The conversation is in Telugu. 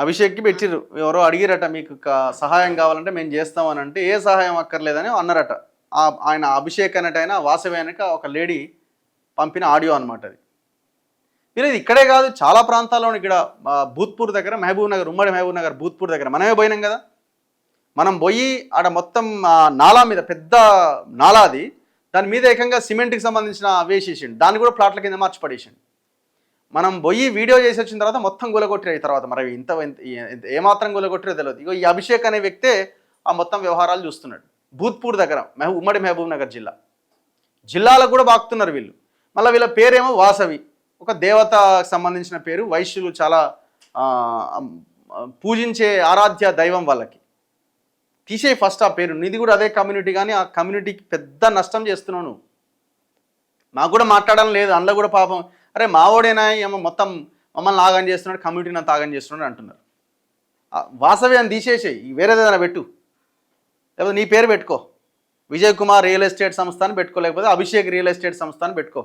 అభిషేక్కి పెట్టిర్రు, ఎవరో అడిగిరట మీకు సహాయం కావాలంటే మేము చేస్తామని, అంటే ఏ సహాయం అక్కర్లేదని అన్నారట. ఆయన అభిషేక్ అనేట ఆయన వాసవి అనక ఒక లేడీ పంపిన ఆడియో అనమాట అది. మీరు ఇది ఇక్కడే కాదు, చాలా ప్రాంతాల్లో ఇక్కడ భూత్పూర్ దగ్గర, మహబూబ్ నగర్, ఉమ్మడి మహబూబ్ నగర్ భూత్పూర్ దగ్గర మనమే పోయినాం కదా. మనం పోయి ఆడ మొత్తం నాలా మీద పెద్ద నాలాది, దాని మీద ఏకంగా సిమెంట్కి సంబంధించిన వేసేసిండు, దాన్ని కూడా ప్లాట్ల కింద మార్చి పడేసిండు. మనం పోయి వీడియో చేసి వచ్చిన తర్వాత మొత్తం గులగొట్టిరు. తర్వాత మరి ఏమాత్రం గులగొట్టిరో తెలియదు. ఇగో ఈ అభిషేక్ అనే వ్యక్తే ఆ మొత్తం వ్యవహారాలు చూస్తున్నాడు. భూత్పూర్ దగ్గర ఉమ్మడి మహబూబ్ నగర్ జిల్లాలకు కూడా బాగుతున్నారు వీళ్ళు. మళ్ళీ వీళ్ళ పేరేమో వాసవి, ఒక దేవతకు సంబంధించిన పేరు. వైశ్యులు చాలా పూజించే ఆరాధ్య దైవం వాళ్ళకి. తీసేయి ఫస్ట్ ఆ పేరు, నీది కూడా అదే కమ్యూనిటీ, కానీ ఆ కమ్యూనిటీకి పెద్ద నష్టం చేస్తున్నావు నువ్వు. మాకు కూడా మాట్లాడడం లేదు, అందులో కూడా పాపం అరే మావోడేనా ఏమో మొత్తం మమ్మల్ని ఆగం చేస్తున్నాడు, కమ్యూనిటీని అంతా ఆగం చేస్తున్నాడు అంటున్నారు. వాసవి అని తీసేసేయి, వేరేదేదైనా పెట్టు, లేకపోతే నీ పేరు పెట్టుకో, విజయ్ కుమార్ రియల్ ఎస్టేట్ సంస్థ అని పెట్టుకో, లేకపోతే అభిషేక్ రియల్ ఎస్టేట్ సంస్థ అని పెట్టుకో.